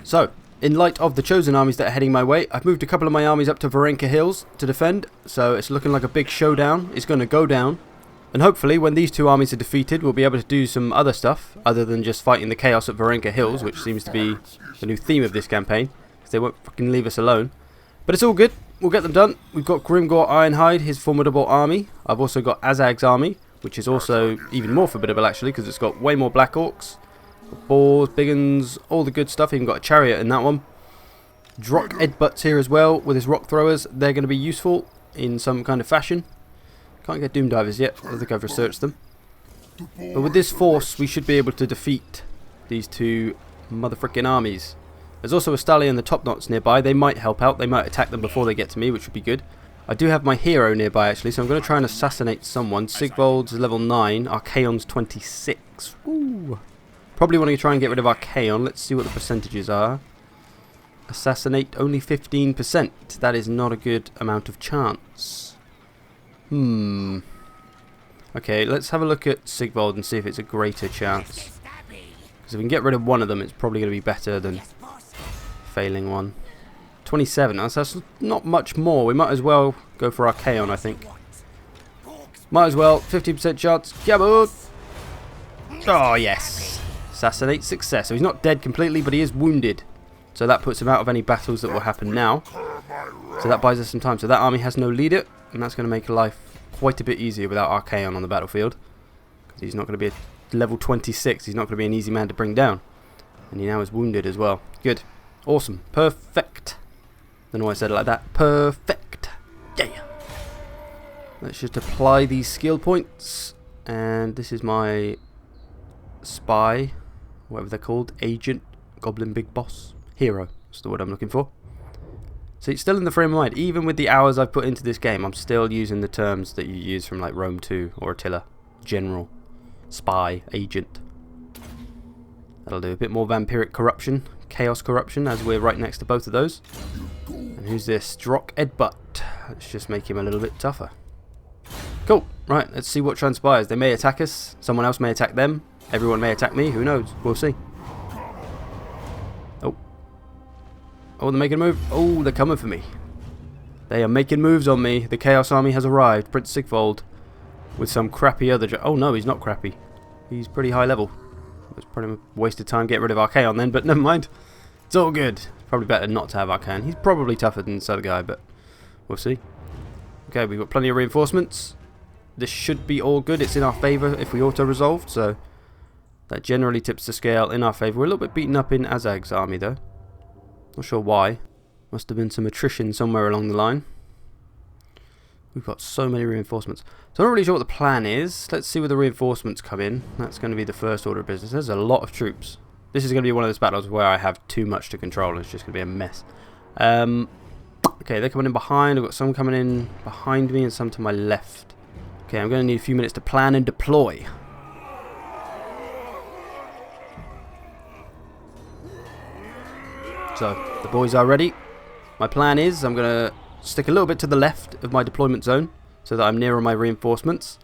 So, in light of the chosen armies that are heading my way, I've moved a couple of my armies up to Varenka Hills to defend, so it's looking like a big showdown. It's going to go down, and hopefully when these two armies are defeated, we'll be able to do some other stuff, other than just fighting the chaos at Varenka Hills, which seems to be the new theme of this campaign, because they won't fucking leave us alone. But it's all good, we'll get them done. We've got Grimgor Ironhide, his formidable army. I've also got Azag's army, which is also even more formidable actually, because it's got way more Black Orcs. Boars, big uns, all the good stuff. Even got a chariot in that one. Drock Edbutts here as well with his rock throwers. They're going to be useful in some kind of fashion. Can't get Doom Divers yet. I think I've researched them. But with this force, we should be able to defeat these two motherfucking armies. There's also a stallion and the top knots nearby. They might help out. They might attack them before they get to me, which would be good. I do have my hero nearby actually, so I'm going to try and assassinate someone. Sigvold's level 9. Archaon's 26. Ooh. Probably want to try and get rid of Archaon. Let's see what the percentages are. Assassinate only 15%. That is not a good amount of chance. Okay, let's have a look at Sigvold and see if it's a greater chance. Because if we can get rid of one of them, it's probably going to be better than failing one. 27. That's not much more. We might as well go for Archaon, I think. Might as well. 50% chance. Gabot! Oh, yes. Assassinate success. So he's not dead completely, but he is wounded. So that puts him out of any battles that will happen now. So that buys us some time. So that army has no leader, and that's going to make life quite a bit easier without Archaon on the battlefield. Because he's not going to be a level 26. He's not going to be an easy man to bring down. And he now is wounded as well. Good. Awesome. Perfect. Don't know why I said it like that. Perfect. Yeah. Let's just apply these skill points. And this is my spy. Whatever they're called, agent, goblin big boss, hero, that's the word I'm looking for. So it's still in the frame of mind, even with the hours I've put into this game, I'm still using the terms that you use from like Rome 2 or Attila. General, spy, agent. That'll do. A bit more vampiric corruption, chaos corruption, as we're right next to both of those. And who's this? Drock Edbutt. Let's just make him a little bit tougher. Cool, right, let's see what transpires. They may attack us, someone else may attack them. Everyone may attack me, who knows? We'll see. Oh. Oh, they're making a move. Oh, they're coming for me. They are making moves on me. The Chaos Army has arrived. Prince Sigvold with some crappy other... Oh, no, he's not crappy. He's pretty high level. It's probably a waste of time getting rid of Archaon then, but never mind. It's all good. Probably better not to have Archaon. He's probably tougher than this other guy, but we'll see. Okay, we've got plenty of reinforcements. This should be all good. It's in our favour if we auto-resolved, so... That generally tips the scale in our favour. We're a little bit beaten up in Azag's army though. Not sure why. Must have been some attrition somewhere along the line. We've got so many reinforcements. So I'm not really sure what the plan is. Let's see where the reinforcements come in. That's going to be the first order of business. There's a lot of troops. This is going to be one of those battles where I have too much to control. It's just going to be a mess. Okay, they're coming in behind. I've got some coming in behind me and some to my left. Okay, I'm going to need a few minutes to plan and deploy. So, the boys are ready. My plan is I'm going to stick a little bit to the left of my deployment zone so that I'm nearer my reinforcements.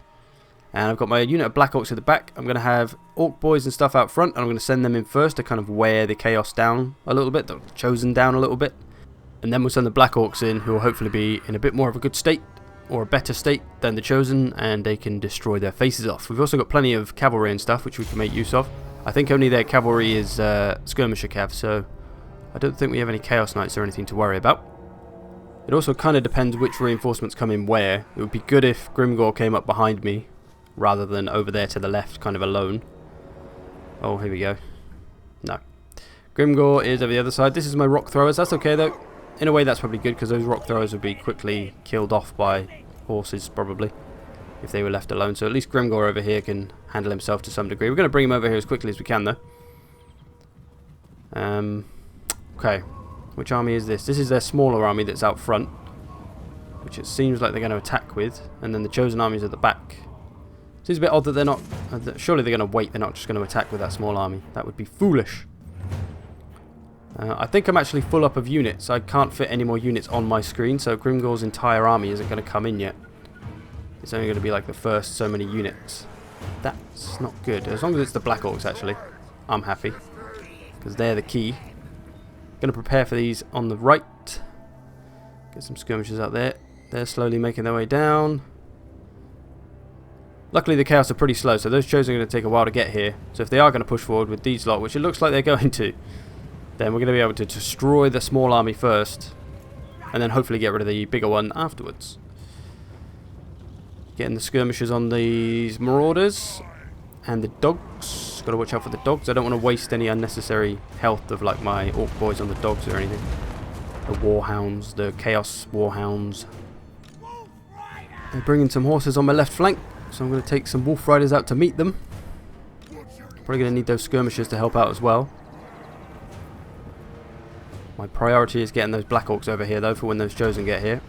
And I've got my unit of Black Orcs at the back. I'm going to have Orc boys and stuff out front, and I'm going to send them in first to kind of wear the Chaos down a little bit, the Chosen down a little bit. And then we'll send the Black Orcs in, who will hopefully be in a bit more of a good state, or a better state than the Chosen, and they can destroy their faces off. We've also got plenty of cavalry and stuff, which we can make use of. I think only their cavalry is skirmisher cav, so... I don't think we have any Chaos Knights or anything to worry about. It also kind of depends which reinforcements come in where. It would be good if Grimgor came up behind me, rather than over there to the left, kind of alone. Oh, here we go. No. Grimgor is over the other side. This is my rock throwers. That's okay, though. In a way, that's probably good, because those rock throwers would be quickly killed off by horses, probably, if they were left alone. So at least Grimgor over here can handle himself to some degree. We're going to bring him over here as quickly as we can, though. Okay, which army is this? This is their smaller army that's out front, which it seems like they're going to attack with, and then the Chosen armies at the back. Seems a bit odd that they're not... surely they're going to wait, they're not just going to attack with that small army. That would be foolish. I think I'm actually full up of units. I can't fit any more units on my screen, so Grimgor's entire army isn't going to come in yet. It's only going to be like the first so many units. That's not good. As long as it's the Black Orcs, actually, I'm happy, because they're the key. Going to prepare for these on the right. Get some skirmishers out there. They're slowly making their way down. Luckily the Chaos are pretty slow, so those Chosen are going to take a while to get here. So if they are going to push forward with these lot, which it looks like they're going to, then we're going to be able to destroy the small army first, and then hopefully get rid of the bigger one afterwards. Getting the skirmishers on these marauders and the dogs. Got to watch out for the dogs. I don't want to waste any unnecessary health of like my orc boys on the dogs or anything. The warhounds, the chaos warhounds. They're bringing some horses on my left flank, so I'm going to take some wolf riders out to meet them. Probably going to need those skirmishers to help out as well. My priority is getting those black orcs over here though for when those Chosen get here.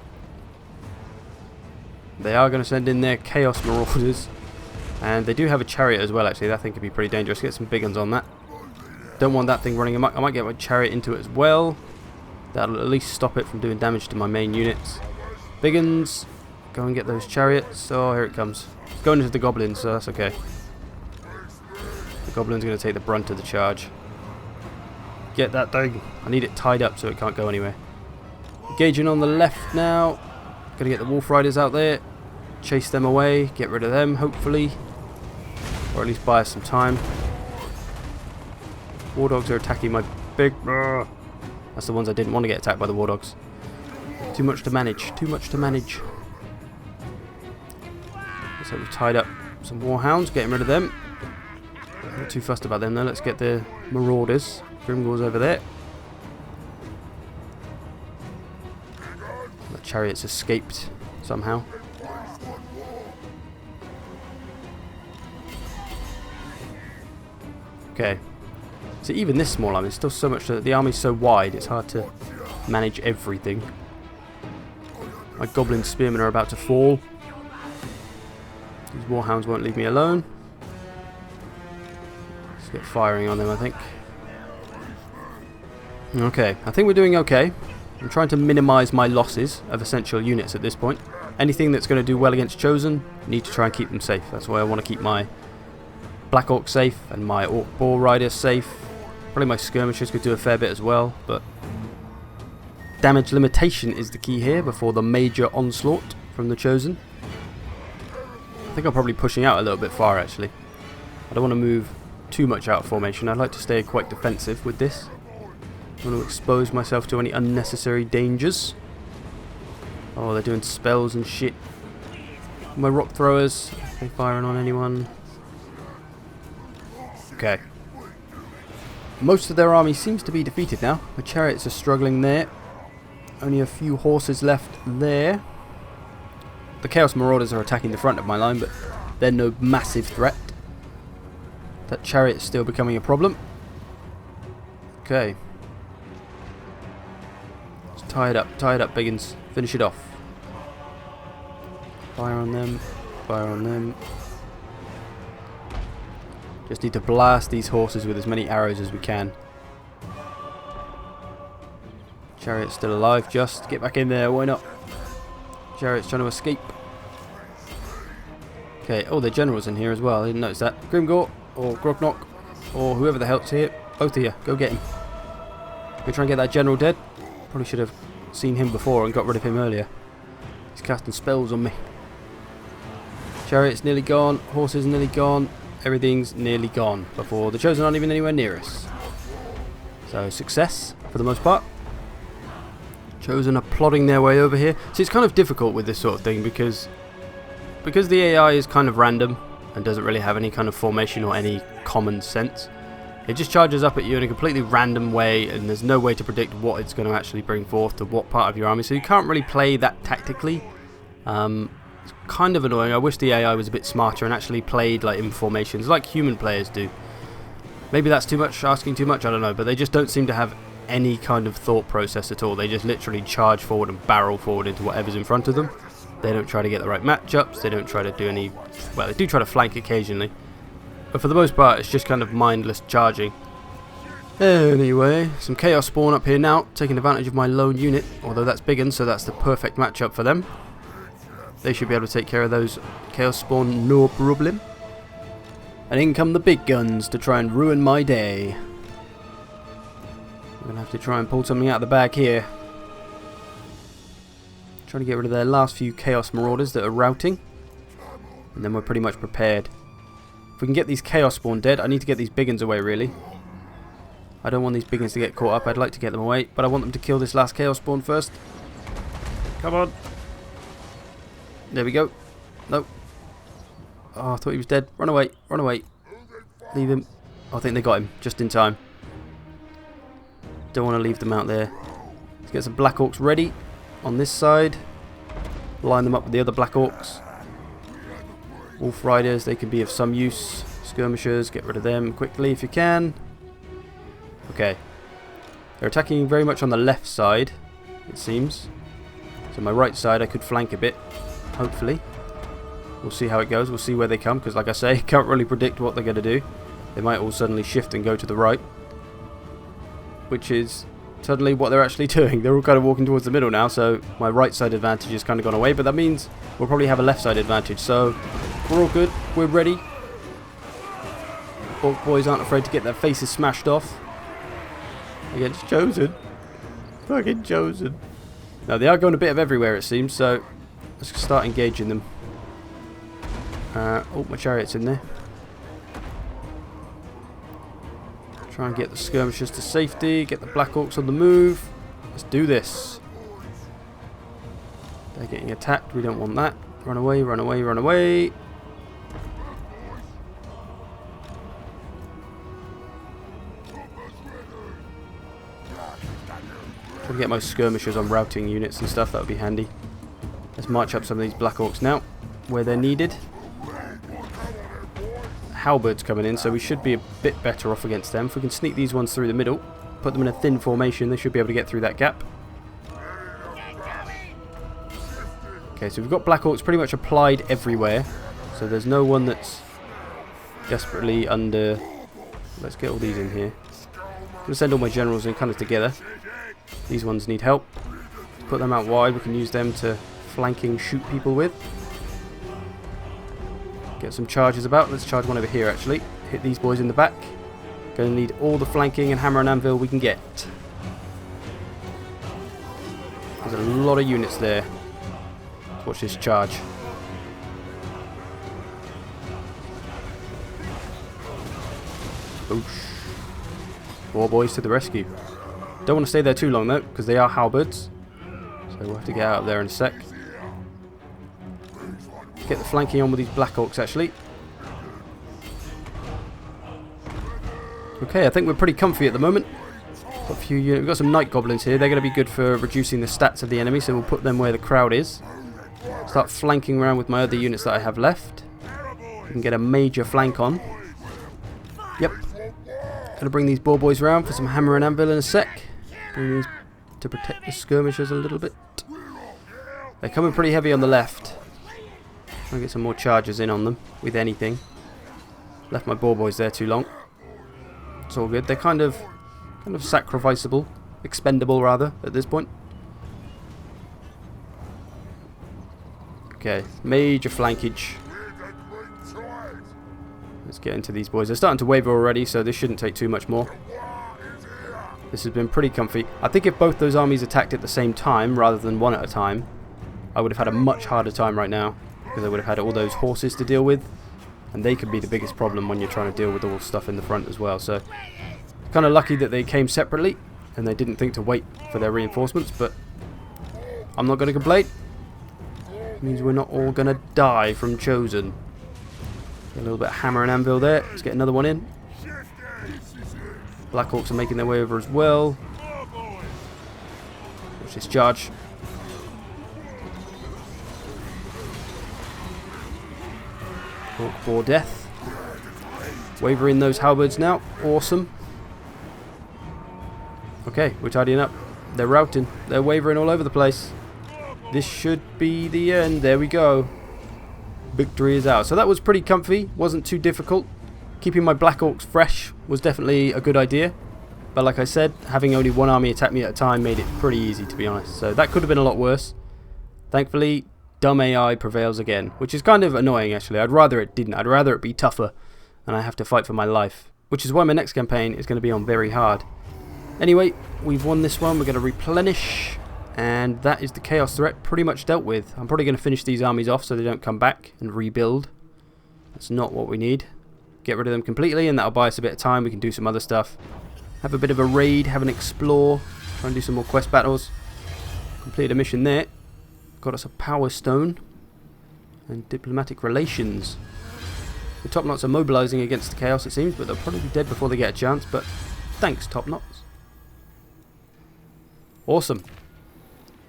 They are going to send in their chaos marauders, and they do have a chariot as well actually. That thing could be pretty dangerous. Get some big guns on that. Don't want that thing running amok. I might get my chariot into it as well. That'll at least stop it from doing damage to my main units. Big guns, go and get those chariots. Oh, here it comes. It's going into the goblins, so that's okay. The goblin's going to take the brunt of the charge. Get that thing. I need it tied up so it can't go anywhere. Engaging on the left now. Gonna get the wolf riders out there. Chase them away. Get rid of them, hopefully. Or at least buy us some time. War dogs are attacking my big... That's the ones I didn't want to get attacked by the war dogs. Too much to manage. Too much to manage. So we've tied up some warhounds. Getting rid of them. Not too fussed about them though. Let's get the marauders. Grimgor's over there. The chariots escaped somehow. Okay. So even this small army, there's still so much. The army's so wide, it's hard to manage everything. My goblin spearmen are about to fall. These warhounds won't leave me alone. Let's get firing on them, I think. Okay, I think we're doing okay. I'm trying to minimize my losses of essential units at this point. Anything that's going to do well against Chosen, I need to try and keep them safe. That's why I want to keep my Black Orc safe and my Orc Boar Riders safe. Probably my skirmishers could do a fair bit as well, but damage limitation is the key here before the major onslaught from the Chosen. I think I'm probably pushing out a little bit far actually. I don't want to move too much out of formation. I'd like to stay quite defensive with this. I don't want to expose myself to any unnecessary dangers. Oh, they're doing spells and shit. My rock throwers, are they firing on anyone? Okay. Most of their army seems to be defeated now. The chariots are struggling there. Only a few horses left there. The Chaos Marauders are attacking the front of my line, but they're no massive threat. That chariot is still becoming a problem. Okay. Tie it up, biggins. Finish it off. Fire on them, fire on them. Just need to blast these horses with as many arrows as we can. Chariot's still alive, just get back in there, why not? Chariot's trying to escape. Okay, oh, the general's in here as well, I didn't notice that. Grimgor, or Grognok, or whoever the hell's here. Both of you, go get him. Go try and get that general dead. Probably should have seen him before and got rid of him earlier. He's casting spells on me. Chariot's nearly gone, horses nearly gone, everything's nearly gone before the Chosen aren't even anywhere near us. So success for the most part. Chosen are plodding their way over here. See, it's kind of difficult with this sort of thing because the AI is kind of random and doesn't really have any kind of formation or any common sense. It just charges up at you in a completely random way, and there's no way to predict what it's going to actually bring forth to what part of your army, so you can't really play that tactically. It's kind of annoying. I wish the AI was a bit smarter and actually played like in formations like human players do. Maybe that's too much, asking too much, I don't know, but they just don't seem to have any kind of thought process at all. They just literally charge forward and barrel forward into whatever's in front of them. They don't try to get the right matchups, they don't try to do any... well, they do try to flank occasionally. But for the most part, it's just kind of mindless charging. Anyway, some Chaos Spawn up here now, taking advantage of my lone unit, although that's biggin, so that's the perfect matchup for them. They should be able to take care of those Chaos Spawn, no problem. And in come the big guns to try and ruin my day. going to have to try and pull something out of the bag here. Trying to get rid of their last few Chaos Marauders that are routing. And then we're pretty much prepared. If we can get these Chaos Spawn dead, I need to get these big ones away, really. I don't want these big ones to get caught up. I'd like to get them away, but I want them to kill this last Chaos Spawn first. Come on. There we go. Nope. Oh, I thought he was dead. Run away. Run away. Leave him. Oh, I think they got him just in time. Don't want to leave them out there. Let's get some Black Orcs ready on this side. Line them up with the other Black Orcs. Wolf Riders, they can be of some use. Skirmishers, get rid of them quickly if you can. Okay. They're attacking very much on the left side, it seems. So my right side I could flank a bit, hopefully. We'll see how it goes. We'll see where they come, because like I say, can't really predict what they're going to do. They might all suddenly shift and go to the right. Which is suddenly what they're actually doing. They're all kind of walking towards the middle now, so my right side advantage has kind of gone away. But that means we'll probably have a left side advantage. So we're all good. We're ready. Orc boys aren't afraid to get their faces smashed off. Against Chosen. Fucking Chosen. Now they are going a bit of everywhere, it seems, so let's start engaging them. Oh, my chariot's in there. Try and get the skirmishers to safety, get the Black Orcs on the move. Let's do this. They're getting attacked, we don't want that. Run away, run away, run away. Try to get my skirmishers on routing units and stuff, that would be handy. Let's march up some of these Black Orcs now, where they're needed. Halberds coming in, so we should be a bit better off against them. If we can sneak these ones through the middle, put them in a thin formation, they should be able to get through that gap. Okay, so we've got Black Orcs pretty much applied everywhere, so there's no one that's desperately under... Let's get all these in here. I'm going to send all my generals in kind of together. These ones need help. Put them out wide, we can use them to flanking shoot people with. Get some charges about. Let's charge one over here actually. Hit these boys in the back. Going to need all the flanking and hammer and anvil we can get. There's a lot of units there. Let's watch this charge. Oosh. War boys to the rescue. Don't want to stay there too long though, because they are halberds. So we'll have to get out of there in a sec. Get the flanking on with these Black Orcs actually. Okay, I think we're pretty comfy at the moment. Got a few units. We've got some Night Goblins here. They're going to be good for reducing the stats of the enemy, so we'll put them where the crowd is. Start flanking around with my other units that I have left. We can get a major flank on. Yep. Gonna bring these boar boys around for some hammer and anvil in a sec. Bring these to protect the skirmishers a little bit. They're coming pretty heavy on the left. Try and get some more charges in on them with anything. Left my boar boys there too long. It's all good. They're kind of sacrificable, expendable rather at this point. Okay, major flankage. Let's get into these boys. They're starting to waver already, so this shouldn't take too much more. This has been pretty comfy. I think if both those armies attacked at the same time rather than one at a time, I would have had a much harder time right now, because I would have had all those horses to deal with, and they could be the biggest problem when you're trying to deal with all stuff in the front as well. So kind of lucky that they came separately and they didn't think to wait for their reinforcements, but I'm not going to complain. It means we're not all going to die from Chosen. Get a little bit of hammer and anvil there. Let's get another one in. Black Orcs are making their way over as well. Watch this charge. Orc for death. Wavering those halberds now. Awesome. Okay, we're tidying up. They're routing. They're wavering all over the place. This should be the end. There we go. Victory is out. So that was pretty comfy. Wasn't too difficult. Keeping my Black Orcs fresh was definitely a good idea. But like I said, having only one army attack me at a time made it pretty easy, to be honest. So that could have been a lot worse. Thankfully, dumb AI prevails again, which is kind of annoying actually. I'd rather it didn't. I'd rather it be tougher and I have to fight for my life, which is why my next campaign is going to be on very hard. Anyway, we've won this one. We're going to replenish. And that is the chaos threat pretty much dealt with. I'm probably going to finish these armies off so they don't come back and rebuild. That's not what we need. Get rid of them completely and that'll buy us a bit of time. We can do some other stuff. Have a bit of a raid, have an explore. Try and do some more quest battles. Completed a mission there. Got us a power stone. And diplomatic relations. The top knots are mobilizing against the chaos it seems, but they'll probably be dead before they get a chance. But thanks, top knots. Awesome.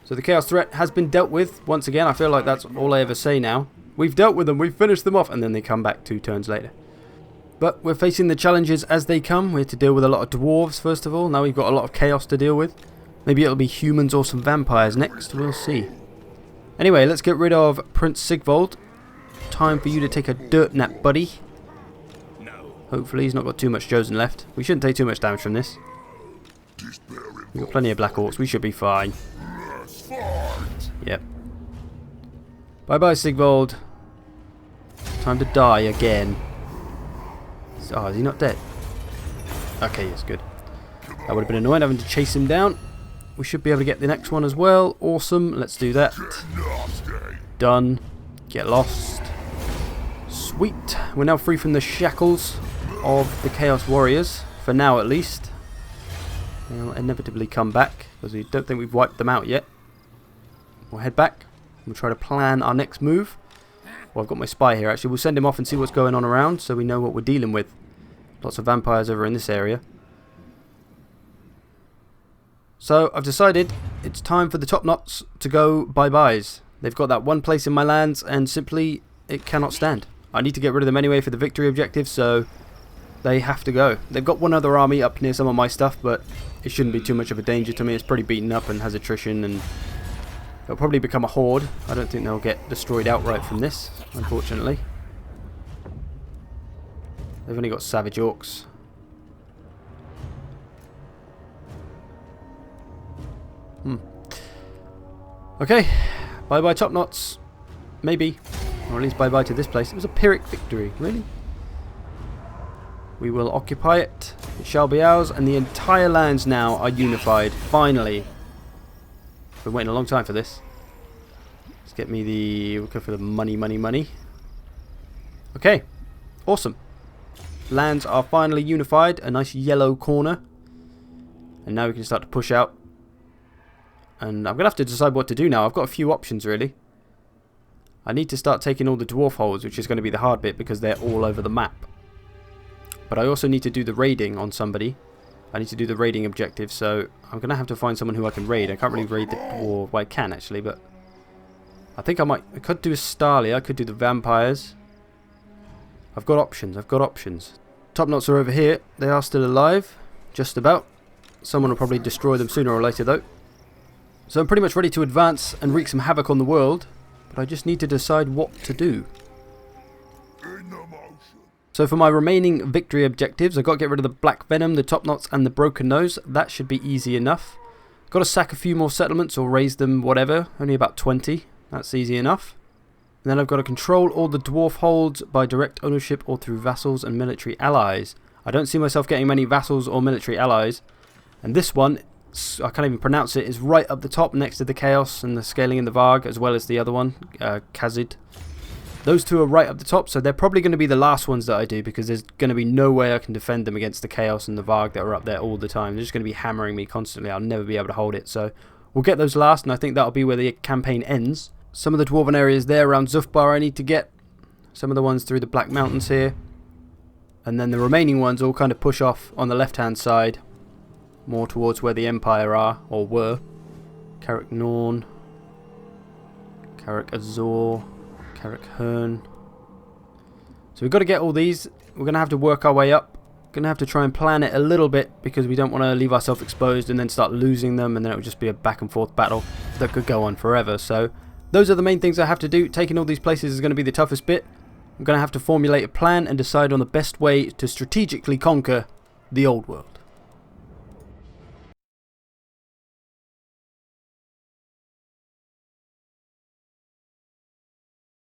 So the chaos threat has been dealt with. Once again, I feel like that's all I ever say now. We've dealt with them, we've finished them off, and then they come back 2 turns later. But we're facing the challenges as they come. We have to deal with a lot of dwarves first of all. Now we've got a lot of chaos to deal with. Maybe it'll be humans or some vampires next, we'll see. Anyway, let's get rid of Prince Sigvold. Time for you to take a dirt nap, buddy. Hopefully he's not got too much chosen left. We shouldn't take too much damage from this. We've got plenty of black orcs, we should be fine. Yep. Bye bye, Sigvold. Time to die again. Oh, is he not dead? Okay, yes, good. That would have been annoying having to chase him down. We should be able to get the next one as well. Awesome, let's do that. Done. Get lost. Sweet. We're now free from the shackles of the Chaos Warriors. For now, at least. They'll inevitably come back, because we don't think we've wiped them out yet. We'll head back. We'll try to plan our next move. Well, I've got my spy here actually. We'll send him off and see what's going on around so we know what we're dealing with. Lots of vampires over in this area. So I've decided it's time for the top knots to go bye-byes. They've got that one place in my lands and simply it cannot stand. I need to get rid of them anyway for the victory objective, so they have to go. They've got one other army up near some of my stuff, but it shouldn't be too much of a danger to me. It's pretty beaten up and has attrition, and it'll probably become a horde. I don't think they'll get destroyed outright from this, unfortunately. They've only got savage orcs. Okay, bye bye top knots. Maybe. Or at least bye bye to this place. It was a Pyrrhic victory, really? We will occupy it. It shall be ours, and the entire lands now are unified. Finally. Been waiting a long time for this. Let's get me the... We'll go for the money. Okay. Awesome. Lands are finally unified. A nice yellow corner. And now we can start to push out. And I'm going to have to decide what to do now. I've got a few options, really. I need to start taking all the dwarf holds, which is going to be the hard bit because they're all over the map. But I also need to do the raiding on somebody. I need to do the raiding objective, so I'm going to have to find someone who I can raid. I can't really raid the dwarf. Well, I can, actually, but... I think I could do a Stalia. I could do the vampires. I've got options. Top knots are over here. They are still alive. Just about. Someone will probably destroy them sooner or later, though. So I'm pretty much ready to advance and wreak some havoc on the world, but I just need to decide what to do. So for my remaining victory objectives, I've got to get rid of the Black Venom, the Top Knots and the Broken Nose. That should be easy enough. Got to sack a few more settlements or raise them, whatever. Only about 20. That's easy enough. And then I've got to control all the dwarf holds by direct ownership or through vassals and military allies. I don't see myself getting many vassals or military allies. And this one... I can't even pronounce it, is right up the top next to the Chaos and the Scaling and the Varg, as well as the other one, Khazid. Those two are right up the top, so they're probably going to be the last ones that I do, because there's going to be no way I can defend them against the Chaos and the Varg that are up there all the time. They're just going to be hammering me constantly. I'll never be able to hold it, so we'll get those last, and I think that'll be where the campaign ends. Some of the dwarven areas there around Zufbar I need to get. Some of the ones through the Black Mountains here. And then the remaining ones all kind of push off on the left-hand side. More towards where the Empire are, or were. Carrick Norn, Carrick Azor, Carrick Hearn. So we've got to get all these. We're going to have to work our way up. Going to have to try and plan it a little bit because we don't want to leave ourselves exposed and then start losing them, and then it would just be a back and forth battle that could go on forever. So those are the main things I have to do. Taking all these places is going to be the toughest bit. I'm going to have to formulate a plan and decide on the best way to strategically conquer the old world.